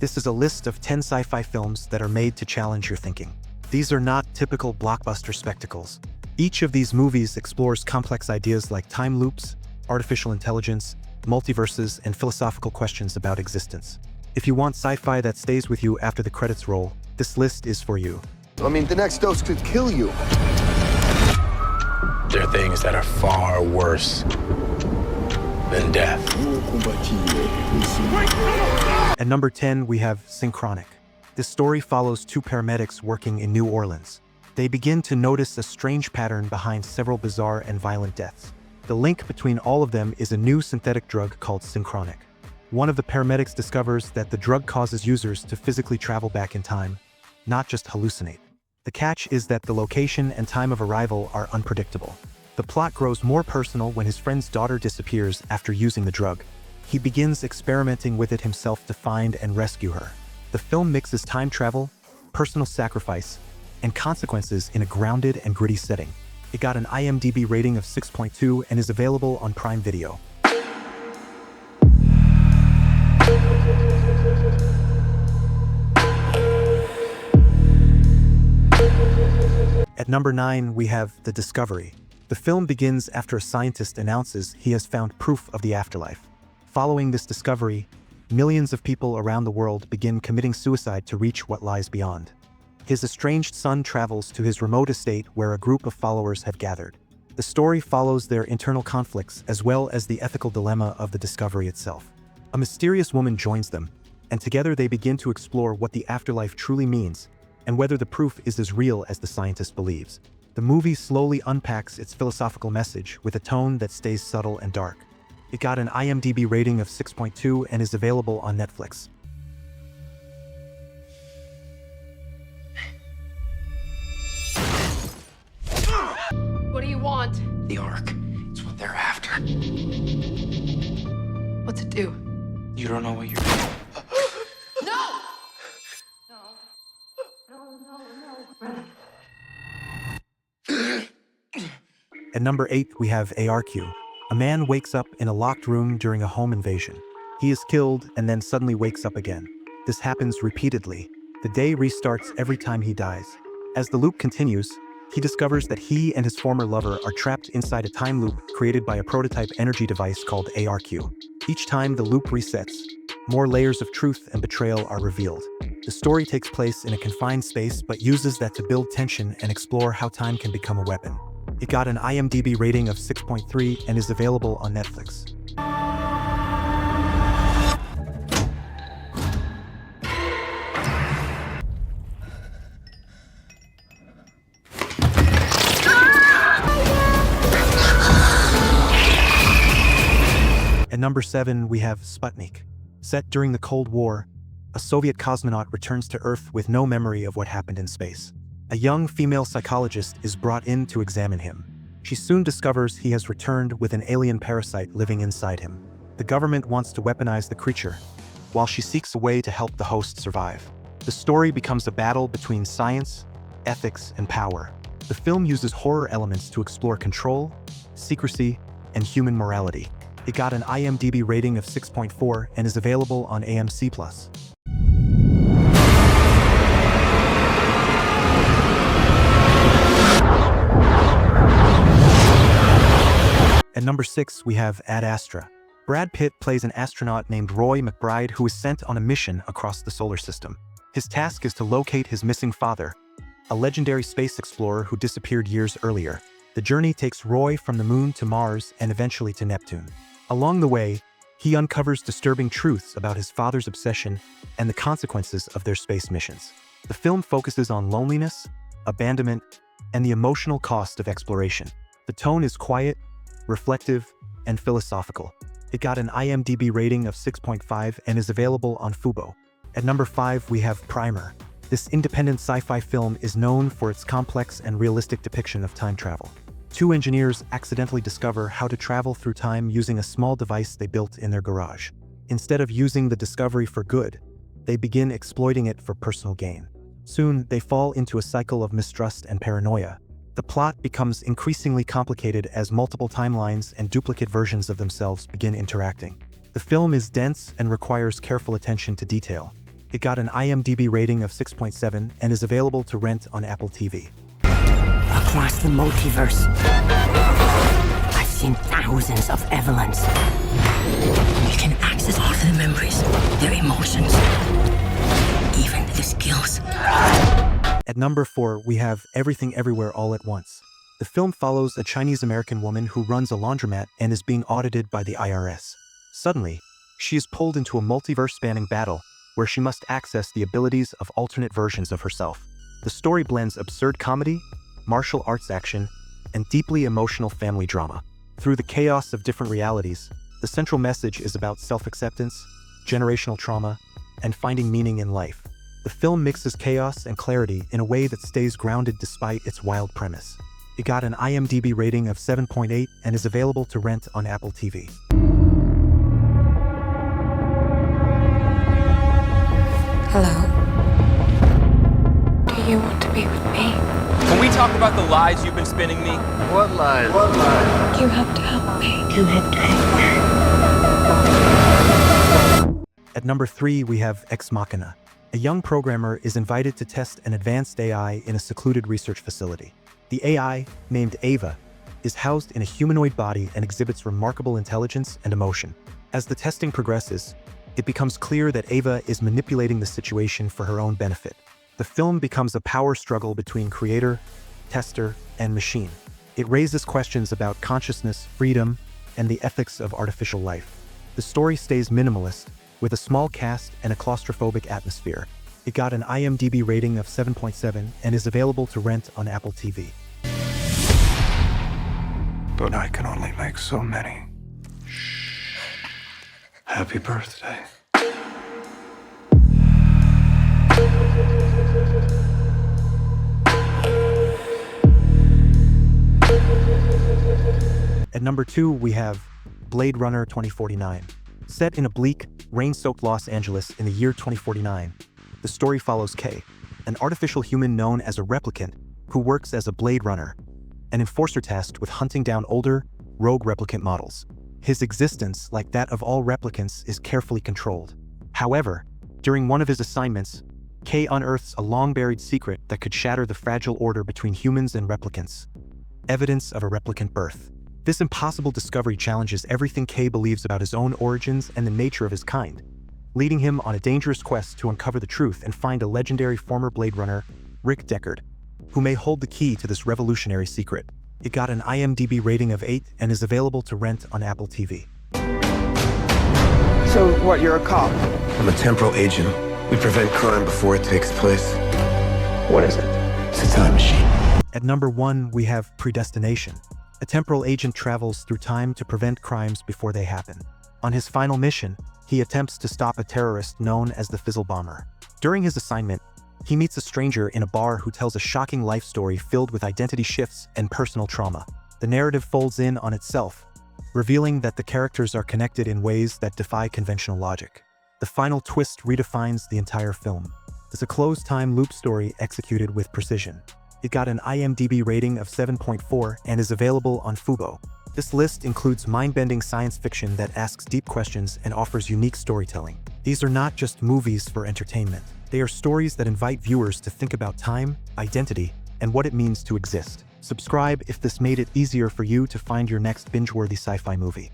This is a list of 10 sci-fi films that are made to challenge your thinking. These are not typical blockbuster spectacles. Each of these movies explores complex ideas like time loops, artificial intelligence, multiverses, and philosophical questions about existence. If you want sci-fi that stays with you after the credits roll, this list is for you. I mean, the next dose could kill you. There are things that are far worse than death. At number 10, we have Synchronic. This story follows two paramedics working in New Orleans. They begin to notice a strange pattern behind several bizarre and violent deaths. The link between all of them is a new synthetic drug called Synchronic. One of the paramedics discovers that the drug causes users to physically travel back in time, not just hallucinate. The catch is that the location and time of arrival are unpredictable. The plot grows more personal when his friend's daughter disappears after using the drug. He begins experimenting with it himself to find and rescue her. The film mixes time travel, personal sacrifice, and consequences in a grounded and gritty setting. It got an IMDb rating of 6.2 and is available on Prime Video. At number 9, we have The Discovery. The film begins after a scientist announces he has found proof of the afterlife. Following this discovery, millions of people around the world begin committing suicide to reach what lies beyond. His estranged son travels to his remote estate where a group of followers have gathered. The story follows their internal conflicts as well as the ethical dilemma of the discovery itself. A mysterious woman joins them, and together they begin to explore what the afterlife truly means and whether the proof is as real as the scientist believes. The movie slowly unpacks its philosophical message with a tone that stays subtle and dark. It got an IMDb rating of 6.2 and is available on Netflix. What do you want? The Ark. It's what they're after. What's it do? You don't know what you're doing. No! At number 8, we have ARQ. A man wakes up in a locked room during a home invasion. He is killed and then suddenly wakes up again. This happens repeatedly. The day restarts every time he dies. As the loop continues, he discovers that he and his former lover are trapped inside a time loop created by a prototype energy device called ARQ. Each time the loop resets, more layers of truth and betrayal are revealed. The story takes place in a confined space but uses that to build tension and explore how time can become a weapon. It got an IMDb rating of 6.3 and is available on Netflix. At number 7, we have Sputnik. Set during the Cold War, a Soviet cosmonaut returns to Earth with no memory of what happened in space. A young female psychologist is brought in to examine him. She soon discovers he has returned with an alien parasite living inside him. The government wants to weaponize the creature, while she seeks a way to help the host survive. The story becomes a battle between science, ethics, and power. The film uses horror elements to explore control, secrecy, and human morality. It got an IMDb rating of 6.4 and is available on AMC+. At number 6, we have Ad Astra. Brad Pitt plays an astronaut named Roy McBride who is sent on a mission across the solar system. His task is to locate his missing father, a legendary space explorer who disappeared years earlier. The journey takes Roy from the moon to Mars and eventually to Neptune. Along the way, he uncovers disturbing truths about his father's obsession and the consequences of their space missions. The film focuses on loneliness, abandonment, and the emotional cost of exploration. The tone is quiet, reflective, and philosophical. It got an IMDb rating of 6.5 and is available on Fubo. At number 5, we have Primer. This independent sci-fi film is known for its complex and realistic depiction of time travel. Two engineers accidentally discover how to travel through time using a small device they built in their garage. Instead of using the discovery for good, they begin exploiting it for personal gain. Soon, they fall into a cycle of mistrust and paranoia. The plot becomes increasingly complicated as multiple timelines and duplicate versions of themselves begin interacting. The film is dense and requires careful attention to detail. It got an IMDb rating of 6.7 and is available to rent on Apple TV. Across the multiverse, I've seen thousands of Evelyns. You can access all their memories, their emotions, even the skills. At number 4, we have Everything Everywhere All at Once. The film follows a Chinese-American woman who runs a laundromat and is being audited by the IRS. Suddenly, she is pulled into a multiverse-spanning battle where she must access the abilities of alternate versions of herself. The story blends absurd comedy, martial arts action, and deeply emotional family drama. Through the chaos of different realities, the central message is about self-acceptance, generational trauma, and finding meaning in life. The film mixes chaos and clarity in a way that stays grounded despite its wild premise. It got an IMDb rating of 7.8 and is available to rent on Apple TV. Hello? Do you want to be with me? Can we talk about the lies you've been spinning me? What lies? What lies? You have to help me. You have to help me. At number 3, we have Ex Machina. A young programmer is invited to test an advanced AI in a secluded research facility. The AI, named Ava, is housed in a humanoid body and exhibits remarkable intelligence and emotion. As the testing progresses, it becomes clear that Ava is manipulating the situation for her own benefit. The film becomes a power struggle between creator, tester, and machine. It raises questions about consciousness, freedom, and the ethics of artificial life. The story stays minimalist, with a small cast and a claustrophobic atmosphere. It got an IMDb rating of 7.7 and is available to rent on Apple TV. But I can only make so many. Happy birthday. At number 2, we have Blade Runner 2049. Set in a bleak, rain-soaked Los Angeles in the year 2049, the story follows Kay, an artificial human known as a replicant who works as a Blade Runner, an enforcer tasked with hunting down older, rogue replicant models. His existence, like that of all replicants, is carefully controlled. However, during one of his assignments, Kay unearths a long-buried secret that could shatter the fragile order between humans and replicants. Evidence of a replicant birth. This impossible discovery challenges everything Kay believes about his own origins and the nature of his kind, leading him on a dangerous quest to uncover the truth and find a legendary former Blade Runner, Rick Deckard, who may hold the key to this revolutionary secret. It got an IMDb rating of 8 and is available to rent on Apple TV. So, what, you're a cop? I'm a temporal agent. We prevent crime before it takes place. What is it? It's a time machine. At number 1, we have Predestination. A temporal agent travels through time to prevent crimes before they happen. On his final mission, he attempts to stop a terrorist known as the Fizzle Bomber. During his assignment, he meets a stranger in a bar who tells a shocking life story filled with identity shifts and personal trauma. The narrative folds in on itself, revealing that the characters are connected in ways that defy conventional logic. The final twist redefines the entire film. It's a closed-time loop story executed with precision. It got an IMDb rating of 7.4 and is available on Fubo. This list includes mind-bending science fiction that asks deep questions and offers unique storytelling. These are not just movies for entertainment. They are stories that invite viewers to think about time, identity, and what it means to exist. Subscribe if this made it easier for you to find your next binge-worthy sci-fi movie.